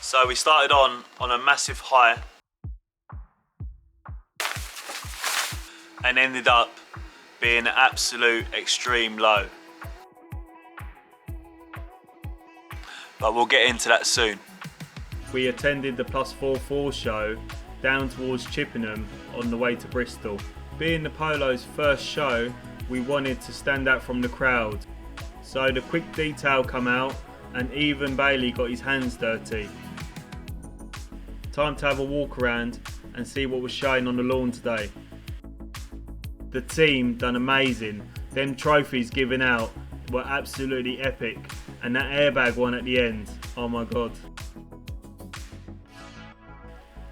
So we started on a massive high and ended up being an absolute extreme low. But we'll get into that soon. We attended the PlusFourFour Show down towards Chippenham on the way to Bristol. Being the Polo's first show, we wanted to stand out from the crowd. So the quick detail come out and even Bailey got his hands dirty. Time to have a walk around and see what was showing on the lawn today. The team done amazing. Them trophies given out were absolutely epic. And that airbag one at the end, oh my god.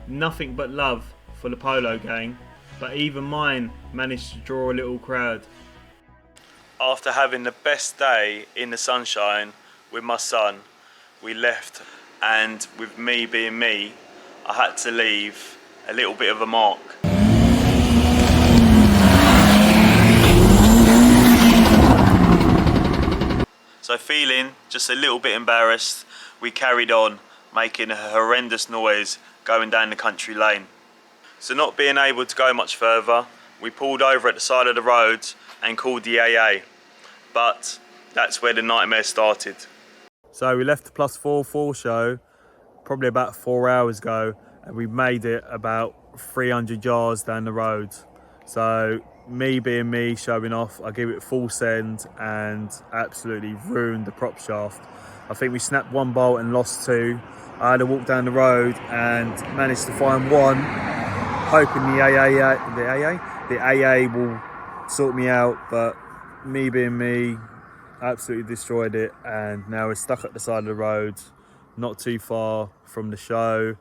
Nothing but love for the Polo gang, but even mine managed to draw a little crowd. After having the best day in the sunshine with my son, we left, and with me being me, I had to leave a little bit of a mark. So feeling just a little bit embarrassed, we carried on, making a horrendous noise going down the country lane. So not being able to go much further, we pulled over at the side of the road and called the AA. But that's where the nightmare started. So we left the PlusFourFour Show probably about 4 hours ago, and we made it about 300 yards down the road. So me being me, showing off, I gave it full send and absolutely ruined the prop shaft. I think we snapped one bolt and lost two. I had to walk down the road and managed to find one, hoping the AA will sort me out, but me being me, absolutely destroyed it, and now we're stuck at the side of the road, not too far from the show,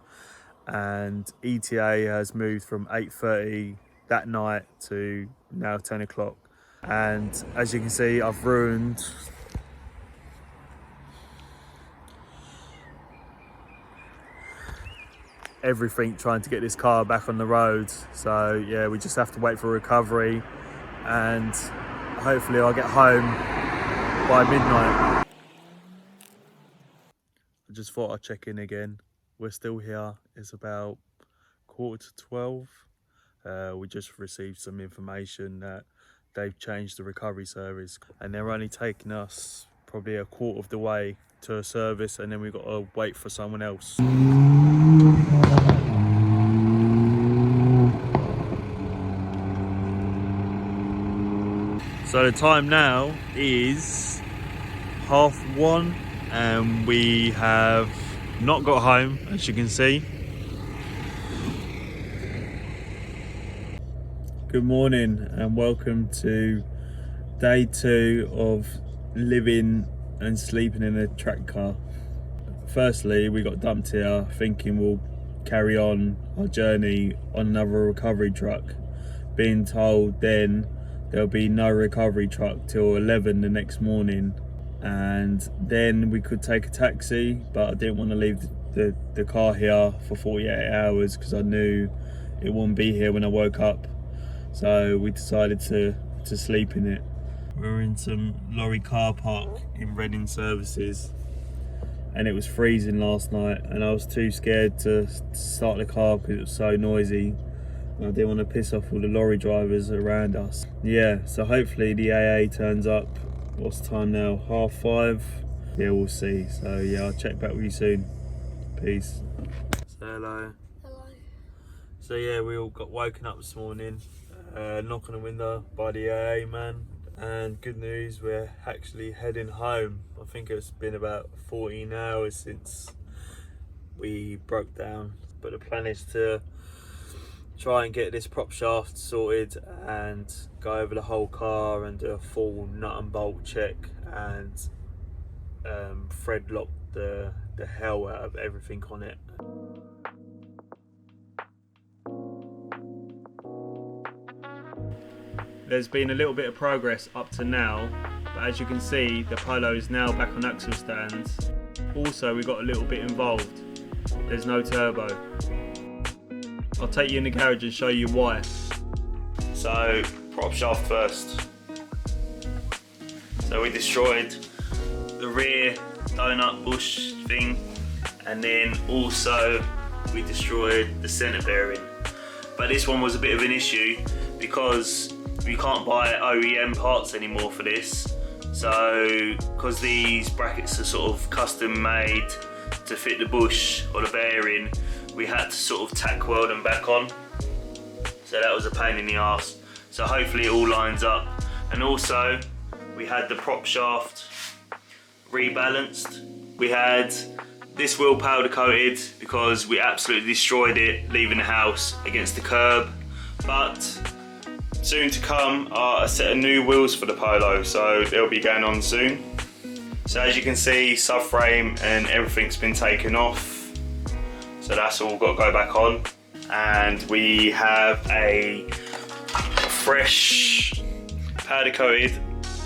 and ETA has moved from 8:30 that night to now 10 o'clock. And as you can see, I've ruined everything trying to get this car back on the road. So yeah, we just have to wait for recovery, and hopefully I'll get home by midnight. I just thought I'd check in again. We're still here. It's about 11:45. We just received some information that they've changed the recovery service, and they're only taking us probably a quarter of the way to a service, and then we've got to wait for someone else. So the time now is 1:30, and we have not got home, as you can see. Good morning and welcome to day 2 of living and sleeping in a track car. Firstly, we got dumped here thinking we'll carry on our journey on another recovery truck, being told then there'll be no recovery truck till 11 the next morning, and then we could take a taxi, but I didn't want to leave the car here for 48 hours because I knew it wouldn't be here when I woke up. So we decided to sleep in it. We're in some lorry car park in Reading Services, and it was freezing last night, and I was too scared to start the car because it was so noisy. I didn't want to piss off all the lorry drivers around us. Yeah, so hopefully the AA turns up. What's the time now? 5:30? Yeah, we'll see. So yeah, I'll check back with you soon. Peace. Say hello. Hello. So yeah, we all got woken up this morning, knock on the window by the AA man, and good news, we're actually heading home. I think it's been about 14 hours since we broke down, but the plan is to try and get this prop shaft sorted and go over the whole car and do a full nut and bolt check and thread lock the hell out of everything on it. There's been a little bit of progress up to now, but as you can see, the Polo is now back on axle stands. Also, we got a little bit involved. There's no turbo. I'll take you in the garage and show you why. So, prop shaft first. So we destroyed the rear donut bush thing, and then also we destroyed the centre bearing. But this one was a bit of an issue because we can't buy OEM parts anymore for this. So because these brackets are sort of custom made to fit the bush or the bearing, we had to sort of tack weld them back on. So that was a pain in the arse. So hopefully it all lines up. And also we had the prop shaft rebalanced. We had this wheel powder coated because we absolutely destroyed it leaving the house against the curb. But soon to come are a set of new wheels for the Polo, so they'll be going on soon. So as you can see, subframe and everything's been taken off, so that's all got to go back on. And we have a fresh powder coated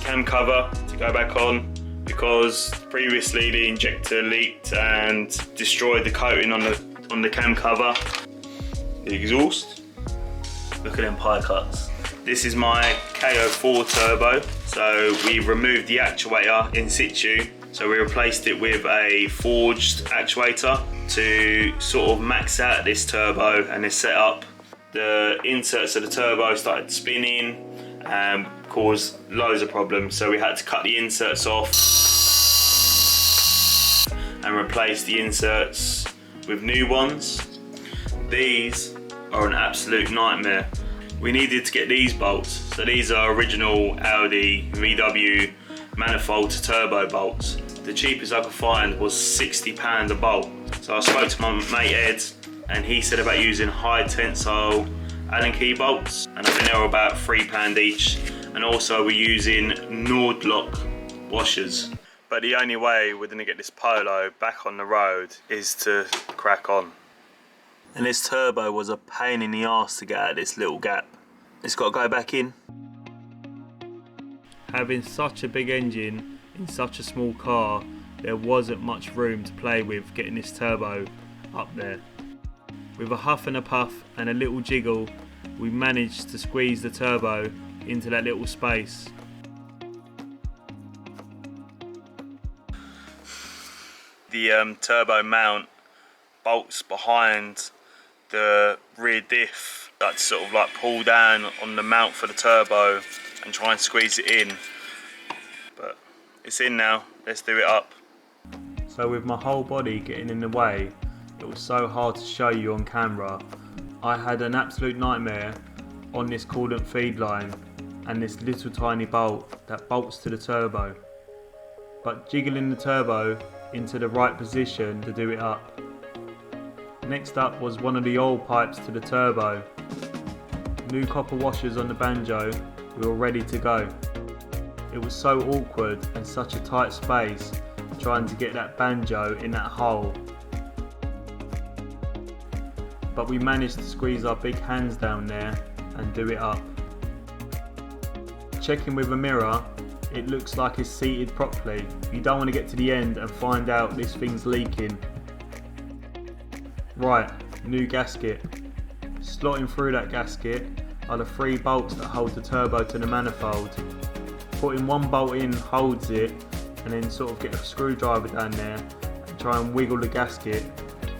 cam cover to go back on because previously the injector leaked and destroyed the coating on the cam cover. The exhaust, look at them pie cuts. This is my KO4 turbo, so we removed the actuator in situ, so we replaced it with a forged actuator to sort of max out this turbo and this setup. The inserts of the turbo started spinning and caused loads of problems, so we had to cut the inserts off and replace the inserts with new ones. These are an absolute nightmare. We needed to get these bolts. So these are original Audi VW manifold to turbo bolts. The cheapest I could find was £60 a bolt. So I spoke to my mate Ed and he said about using high tensile Allen key bolts, and I think they were about £3 each. And also we're using Nordlock washers. But the only way we're gonna get this Polo back on the road is to crack on. And this turbo was a pain in the arse to get out of this little gap. It's got to go back in. Having such a big engine in such a small car, there wasn't much room to play with getting this turbo up there. With a huff and a puff and a little jiggle, we managed to squeeze the turbo into that little space. The turbo mount bolts behind the rear diff that sort of like pull down on the mount for the turbo and try and squeeze it in. But it's in now, let's do it up. So with my whole body getting in the way, it was so hard to show you on camera. I had an absolute nightmare on this coolant feed line and this little tiny bolt that bolts to the turbo. But jiggling the turbo into the right position to do it up. Next up was one of the oil pipes to the turbo. New copper washers on the banjo, we were ready to go. It was so awkward and such a tight space trying to get that banjo in that hole. But we managed to squeeze our big hands down there and do it up. Checking with a mirror, it looks like it's seated properly. You don't want to get to the end and find out this thing's leaking. Right, new gasket. Slotting through that gasket are the 3 bolts that hold the turbo to the manifold. Putting one bolt in holds it, and then sort of get a screwdriver down there and try and wiggle the gasket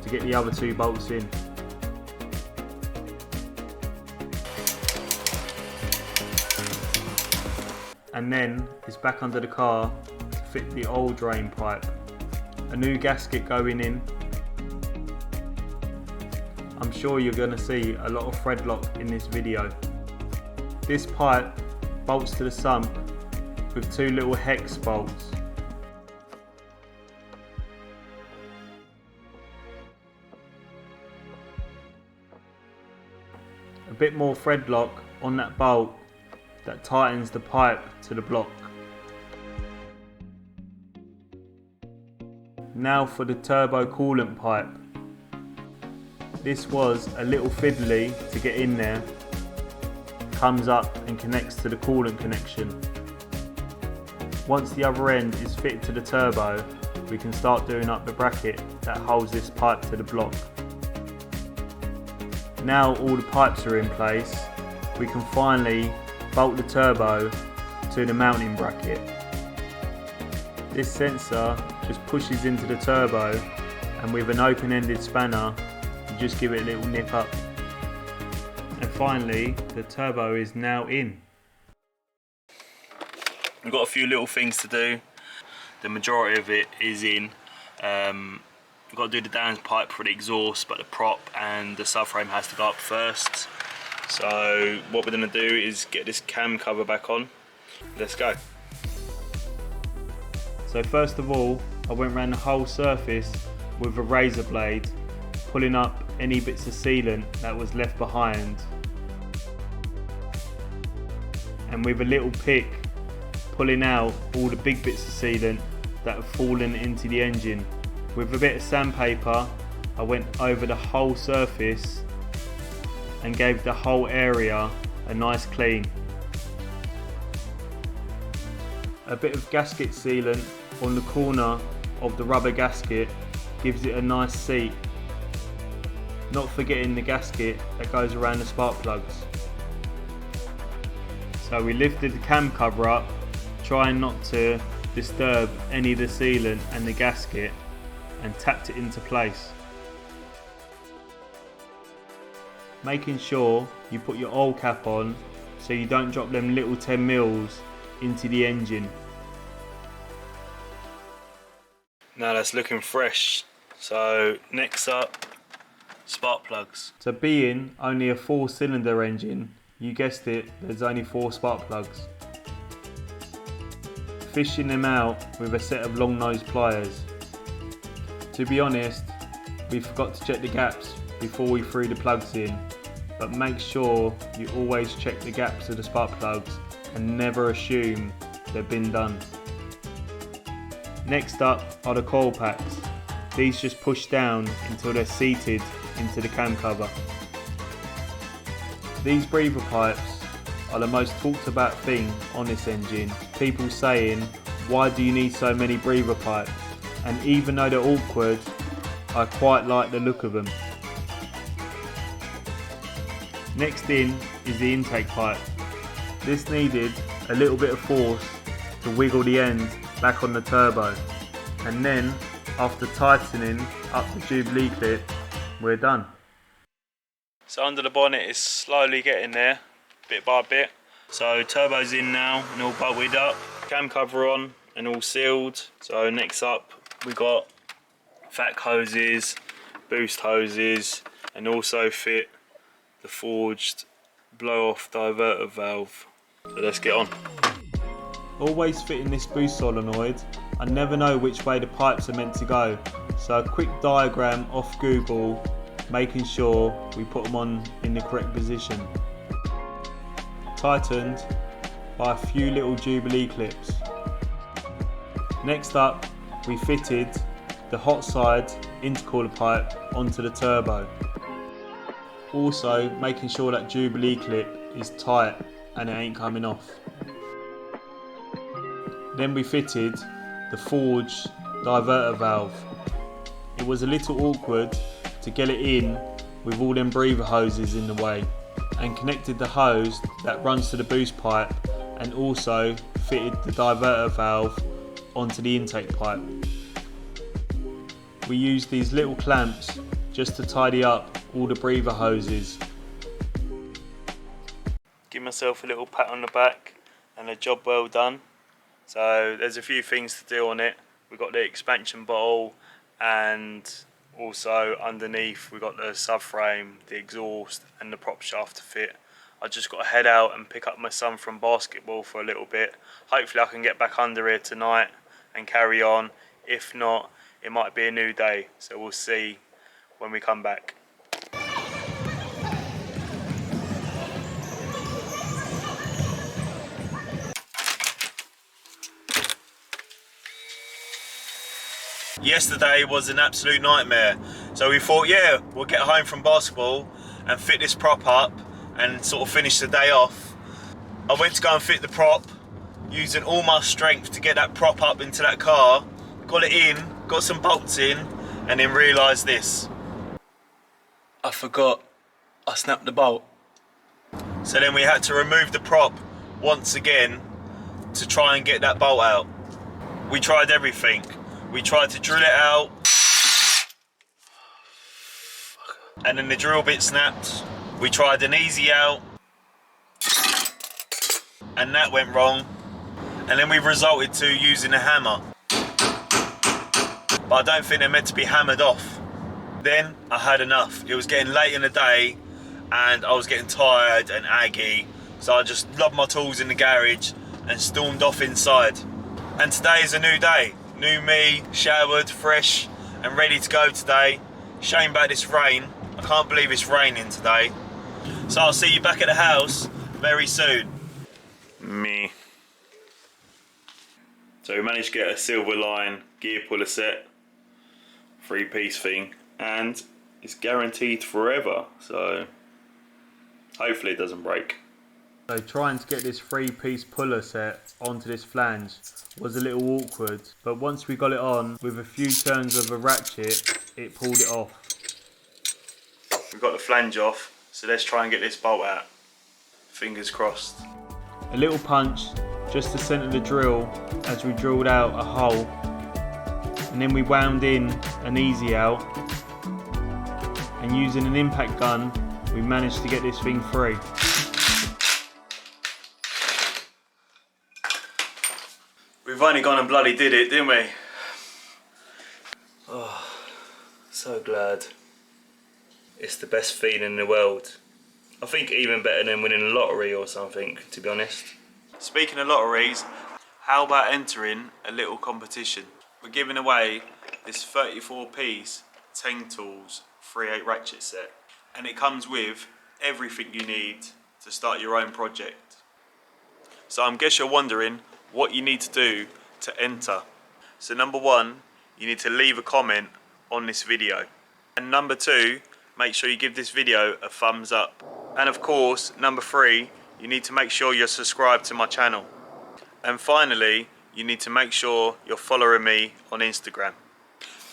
to get the other 2 bolts in. And then it's back under the car to fit the oil drain pipe. A new gasket going in. I'm sure you're going to see a lot of thread lock in this video. This pipe bolts to the sump with 2 little hex bolts. A bit more thread lock on that bolt that tightens the pipe to the block. Now for the turbo coolant pipe. This was a little fiddly to get in there. Comes up and connects to the coolant connection. Once the other end is fitted to the turbo, we can start doing up the bracket that holds this pipe to the block. Now all the pipes are in place, we can finally bolt the turbo to the mounting bracket. This sensor just pushes into the turbo and with an open-ended spanner you just give it a little nip up. And finally, the turbo is now in. We've got a few little things to do. The majority of it is in. We've got to do the downpipe for the exhaust, but the prop and the subframe has to go up first. So what we're going to do is get this cam cover back on. Let's go. So first of all, I went around the whole surface with a razor blade, pulling up any bits of sealant that was left behind, and with a little pick pulling out all the big bits of sealant that have fallen into the engine. With a bit of sandpaper I went over the whole surface and gave the whole area a nice clean. A bit of gasket sealant on the corner of the rubber gasket gives it a nice seat, not forgetting the gasket that goes around the spark plugs. So we lifted the cam cover up, trying not to disturb any of the sealant and the gasket, and tapped it into place. Making sure you put your oil cap on so you don't drop them little 10 mils into the engine. Now that's looking fresh. So next up, spark plugs. So being only a 4-cylinder engine, you guessed it, there's only 4 spark plugs. Fishing them out with a set of long nose pliers. To be honest, we forgot to check the gaps before we threw the plugs in, but make sure you always check the gaps of the spark plugs and never assume they've been done. Next up are the coil packs. These just push down until they're seated into the cam cover. These breather pipes are the most talked about thing on this engine. People saying, why do you need so many breather pipes? And even though they're awkward, I quite like the look of them. Next in is the intake pipe. This needed a little bit of force to wiggle the end back on the turbo, and then after tightening up the Jubilee clip, we're done. So under the bonnet is slowly getting there, bit by bit. So turbo's in now and all bolted up, cam cover on and all sealed. So next up we got vac hoses, boost hoses, and also fit the forged blow off diverter valve. So let's get on. Always fitting this boost solenoid, I never know which way the pipes are meant to go, so a quick diagram off Google, making sure we put them on in the correct position. Tightened by a few little Jubilee clips. Next up, we fitted the hot side intercooler pipe onto the turbo. Also making sure that Jubilee clip is tight and it ain't coming off. Then we fitted the forged diverter valve. It was a little awkward to get it in with all them breather hoses in the way, and connected the hose that runs to the boost pipe and also fitted the diverter valve onto the intake pipe. We used these little clamps just to tidy up all the breather hoses. Give myself a little pat on the back and a job well done. So there's a few things to do on it. We've got the expansion bottle, and also underneath we've got the subframe, the exhaust and the prop shaft to fit. I just got to head out and pick up my son from basketball for a little bit. Hopefully I can get back under here tonight and carry on. If not, it might be a new day, so we'll see when we come back. Yesterday was an absolute nightmare, so we thought, yeah, we'll get home from basketball and fit this prop up and sort of finish the day off. I went to go and fit the prop, using all my strength to get that prop up into that car, got it in, got some bolts in, and then realised this. I forgot I snapped the bolt. So then we had to remove the prop once again to try and get that bolt out. We tried everything. We tried to drill it out, and then the drill bit snapped. We tried an easy out and that went wrong, and then we resorted to using a hammer, but I don't think they're meant to be hammered off. Then I had enough. It was getting late in the day and I was getting tired and aggy, so I just lobbed my tools in the garage and stormed off inside. And today is a new day. New me, showered, fresh and ready to go today. Shame about this rain. I can't believe it's raining today. So I'll see you back at the house very soon. Me. So we managed to get a silver line gear puller set, 3-piece thing, and it's guaranteed forever, so hopefully it doesn't break. So trying to get this 3-piece puller set onto this flange was a little awkward, but once we got it on, with a few turns of a ratchet, it pulled it off. We've got the flange off, so let's try and get this bolt out. Fingers crossed. A little punch just to centre the drill as we drilled out a hole, and then we wound in an easy out, and using an impact gun we managed to get this thing free. We've only gone and bloody did it, didn't we? Oh, so glad. It's the best feeling in the world. I think even better than winning a lottery or something, to be honest. Speaking of lotteries, how about entering a little competition? We're giving away this 34-piece 10 tools 3/8 ratchet set, and it comes with everything you need to start your own project. So I guess you're wondering what you need to do to enter. So number 1, you need to leave a comment on this video, and number 2, make sure you give this video a thumbs up, and of course number 3, you need to make sure you're subscribed to my channel, and finally you need to make sure you're following me on Instagram.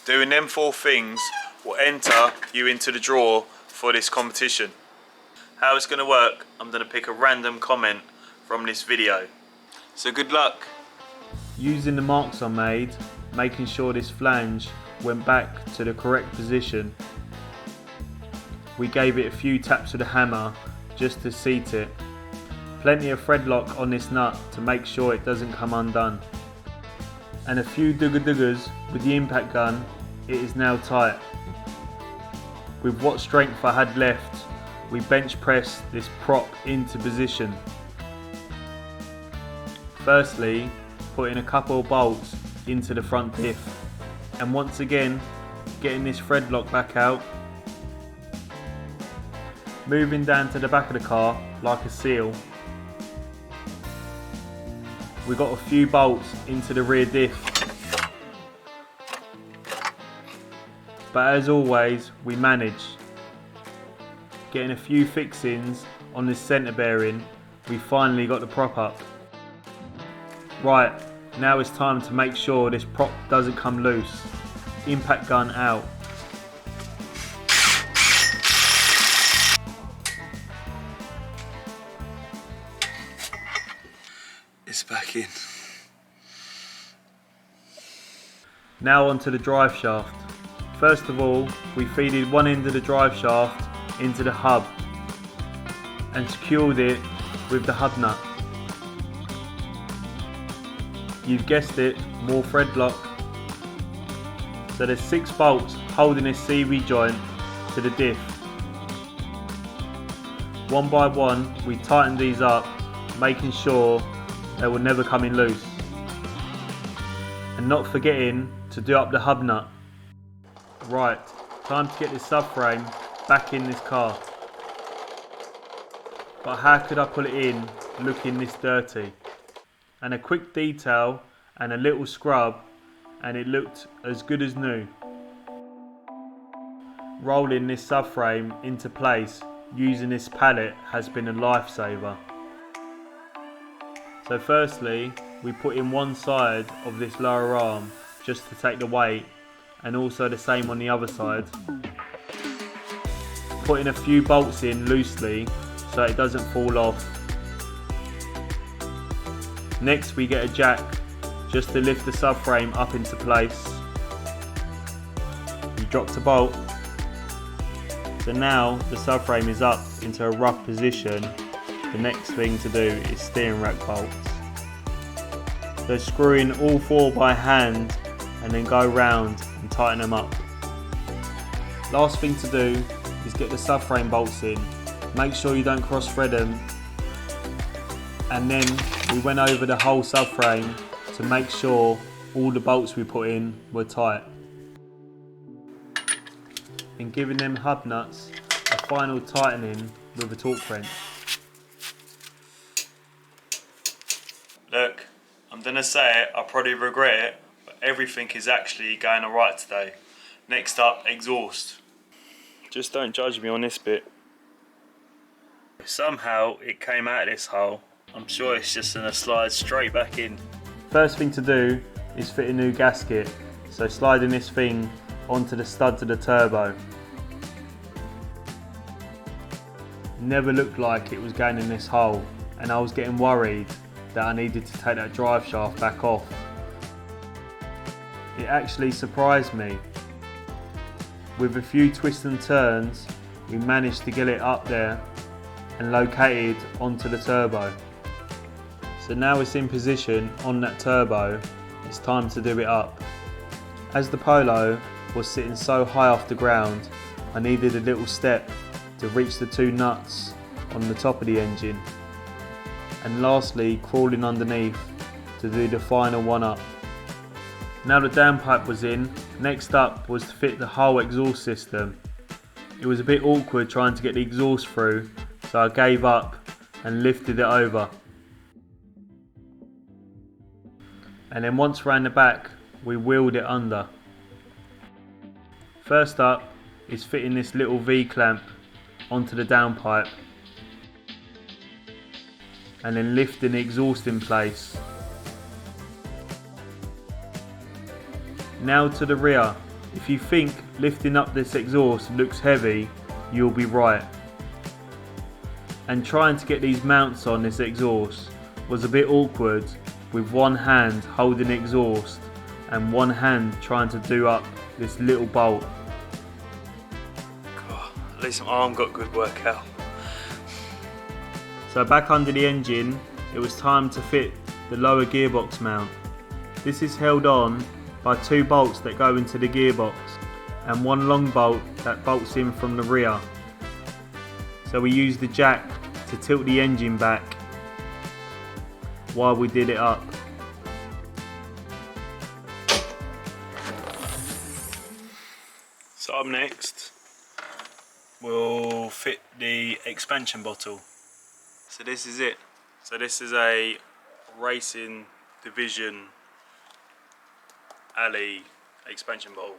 Doing them 4 things will enter you into the draw for this competition. How it's going to work, I'm going to pick a random comment from this video. So good luck. Using the marks I made, making sure this flange went back to the correct position, we gave it a few taps with the hammer just to seat it. Plenty of thread lock on this nut to make sure it doesn't come undone. And a few duggas with the impact gun, it is now tight. With what strength I had left, we bench pressed this prop into position. Firstly, putting a couple of bolts into the front diff, and once again getting this thread lock back out. Moving down to the back of the car like a seal, we got a few bolts into the rear diff. But as always, we managed. Getting a few fixings on this centre bearing, we finally got the prop up. Right, now it's time to make sure this prop doesn't come loose. Impact gun out. It's back in. Now onto the drive shaft. First of all, we feeded one end of the drive shaft into the hub and secured it with the hub nut. You've guessed it, more thread lock. So there's 6 bolts holding this CV joint to the diff. One by one, we tightened these up, making sure they will never come in loose. And not forgetting to do up the hub nut. Right, time to get this subframe back in this car. But how could I pull it in looking this dirty? And a quick detail and a little scrub and it looked as good as new. Rolling this subframe into place using this pallet has been a lifesaver. So firstly, we put in one side of this lower arm just to take the weight, and also the same on the other side. Putting a few bolts in loosely so it doesn't fall off. Next we get a jack just to lift the subframe up into place. You drop the bolt So now the subframe is up into a rough position. The next thing to do is steering rack bolts. So screw in all 4 by hand and then go round and tighten them up. Last thing to do is get the subframe bolts in. Make sure you don't cross thread them. And then we went over the whole subframe to make sure all the bolts we put in were tight. And giving them hub nuts a final tightening with a torque wrench. Look, I'm gonna say it, I probably regret it, but everything is actually going alright today. Next up, exhaust. Just don't judge me on this bit. Somehow it came out of this hole. I'm sure it's just gonna slide straight back in. First thing to do is fit a new gasket. So sliding this thing onto the studs of the turbo. Never looked like it was going in this hole, and I was getting worried that I needed to take that drive shaft back off. It actually surprised me. With a few twists and turns, we managed to get it up there and located onto the turbo. So now it's in position on that turbo, it's time to do it up. As the Polo was sitting so high off the ground, I needed a little step to reach the 2 nuts on the top of the engine. And lastly, crawling underneath to do the final one up. Now the downpipe was in, next up was to fit the whole exhaust system. It was a bit awkward trying to get the exhaust through, so I gave up and lifted it over. And then once round the back, we wheeled it under. First up is fitting this little V-clamp onto the downpipe and then lifting the exhaust in place. Now to the rear. If you think lifting up this exhaust looks heavy, you'll be right. And trying to get these mounts on this exhaust was a bit awkward, with one hand holding the exhaust and one hand trying to do up this little bolt. God, at least my arm got good workout. So back under the engine, it was time to fit the lower gearbox mount. This is held on by 2 bolts that go into the gearbox and 1 long bolt that bolts in from the rear. So we used the jack to tilt the engine back while we did it up. So up next, we'll fit the expansion bottle. So this is it. So this is a Racing Division Alley expansion bottle.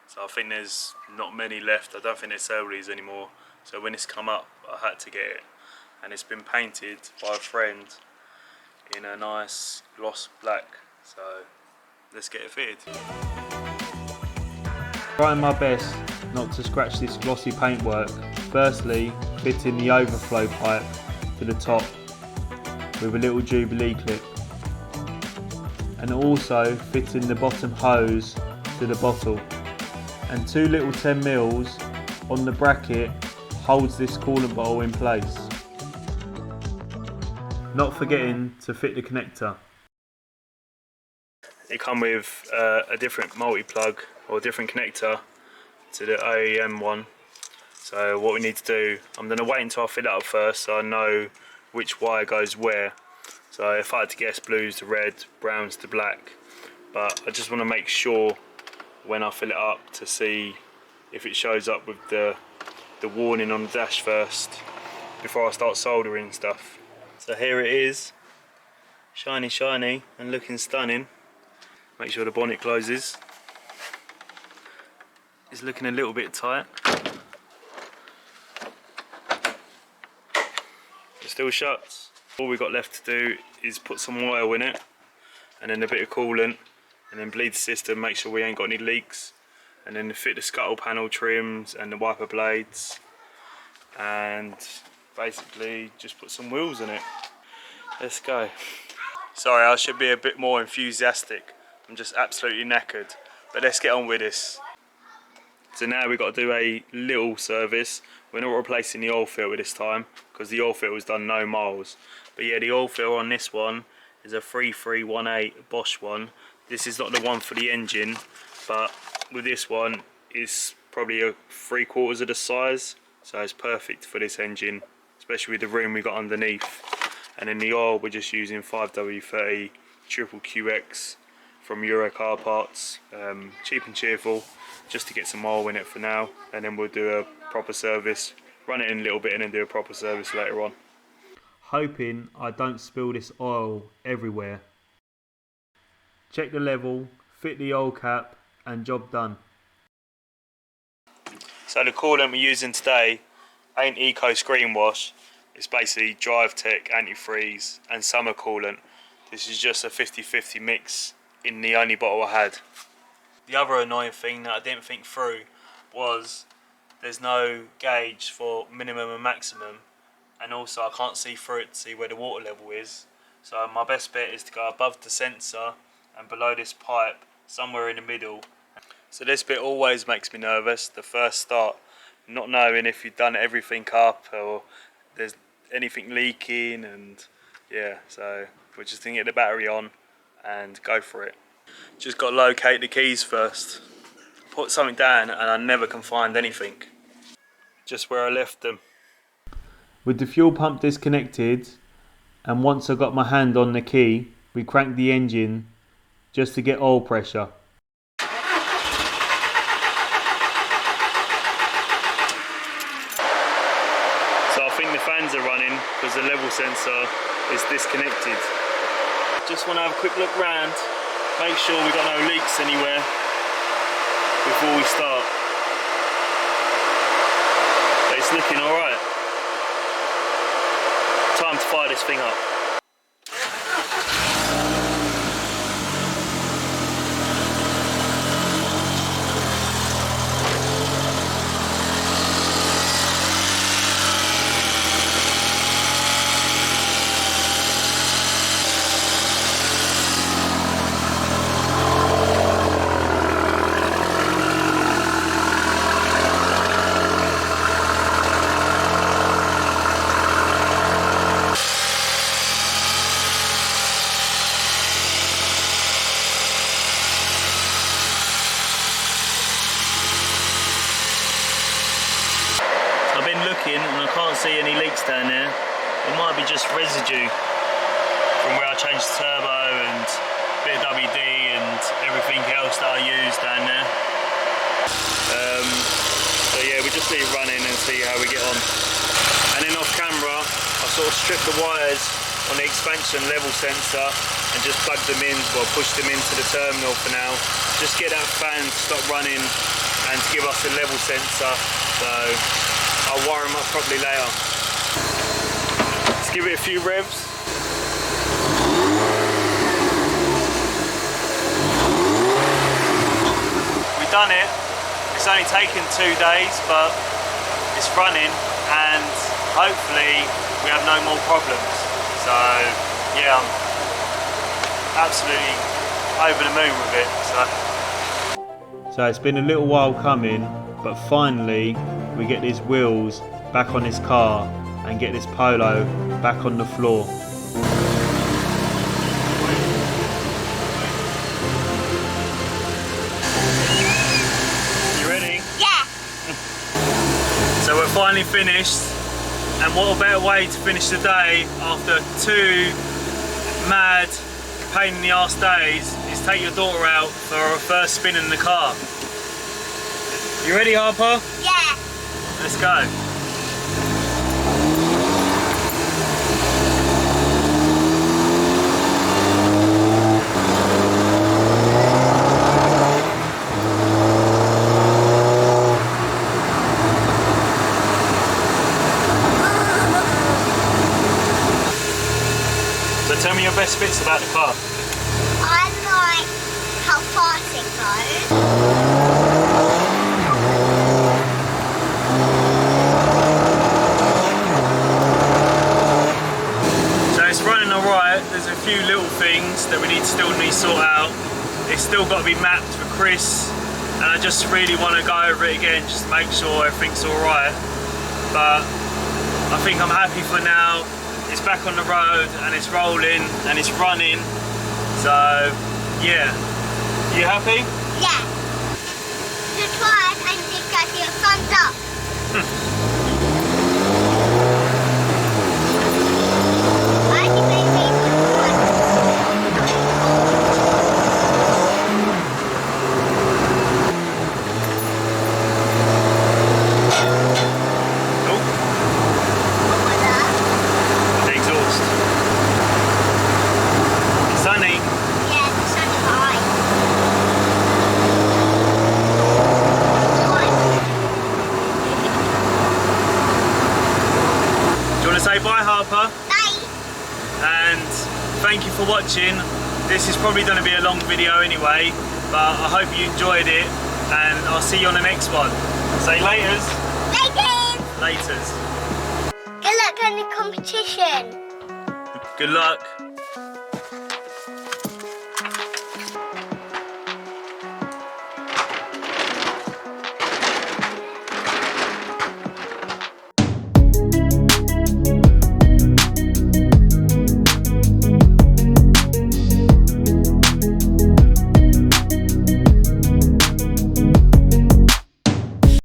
So I think there's not many left. I don't think they sell these anymore. So when it's come up, I had to get it. And it's been painted by a friend in a nice gloss black. So let's get it fitted. Trying my best not to scratch this glossy paintwork. Firstly, fitting the overflow pipe to the top with a little Jubilee clip. And also fitting the bottom hose to the bottle. And 2 little 10mm on the bracket holds this coolant bottle in place. Not forgetting to fit the connector. It come with a different multi-plug or a different connector to the OEM one. So what we need to do, I'm going to wait until I fill it up first so I know which wire goes where. So if I had to guess, blues to red, browns to black. But I just want to make sure when I fill it up to see if it shows up with the warning on the dash first before I start soldering stuff. So here it is, shiny shiny and looking stunning. Make sure the bonnet closes. It's looking a little bit tight. It still shuts. All we've got left to do is put some oil in it and then a bit of coolant and then bleed the system, make sure we ain't got any leaks, and then fit the scuttle panel trims and the wiper blades, and basically just put some wheels in it. Let's go. Sorry, I should be a bit more enthusiastic. I'm just absolutely knackered, but let's get on with this. So now we've got to do a little service. We're not replacing the oil filter this time because the oil filter's done no miles. But yeah, the oil filter on this one is a 3318 Bosch one. This is not the one for the engine, but with this one it's probably a 3/4 of the size, so it's perfect for this engine, especially with the room we got underneath. And then the oil, we're just using 5W30 triple QX from Euro Car Parts, cheap and cheerful, just to get some oil in it for now, and then we'll do a proper service, run it in a little bit and then do a proper service later on. Hoping I don't spill this oil everywhere. Check the level, fit the oil cap, and job done. So the coolant we're using today ain't Eco Screen Wash, it's basically Drive Tech antifreeze and summer coolant. This is just a 50-50 mix in the only bottle I had. The other annoying thing that I didn't think through was there's no gauge for minimum and maximum, and also I can't see through it to see where the water level is. So my best bet is to go above the sensor and below this pipe, somewhere in the middle. So this bit always makes me nervous, the first start, not knowing if you've done everything up or there's anything leaking, and yeah, so we're just going to get the battery on and go for it. Just got to locate the keys first. Put something down and I never can find anything. Just where I left them. With the fuel pump disconnected, and once I got my hand on the key, we cranked the engine just to get oil pressure. So I think the fans are running because the level sensor is disconnected. Just want to have a quick look round, make sure we got no leaks anywhere before we start. But it's looking alright. Time to fire this thing up. And I can't see any leaks down there. It might be just residue from where I changed the turbo and a bit of WD and everything else that I used down there. So yeah, we just leave running and see how we get on. And then off camera, I sort of stripped the wires on the expansion level sensor and just plugged them in, well, pushed them into the terminal for now. Just get that fan to stop running and to give us a level sensor. So I'll wire them up properly later. Let's give it a few revs. We've done it. It's only taken 2 days, but it's running and hopefully we have no more problems. So yeah, I'm absolutely over the moon with it. So it's been a little while coming, but finally we get these wheels back on this car and get this Polo back on the floor. You ready? Yeah! So we're finally finished, and what a better way to finish the day after 2 mad pain in the arse days is take your daughter out for her first spin in the car. You ready, Harper? Yeah! Let's go. So tell me your best bits about the car. I like how fast it goes. There's a few little things that we still need to sort out. It's still got to be mapped for Chris and I just really want to go over it again just to make sure everything's alright. But I think I'm happy for now. It's back on the road and it's rolling and it's running. So yeah, you happy? Yeah. Subscribe and give us a thumbs up. Bye, baby. Say bye, Harper. Bye. And thank you for watching. This is probably going to be a long video anyway, but I hope you enjoyed it, and I'll see you on the next one. Say laters. Laters. Laters. Good luck on the competition. Good luck.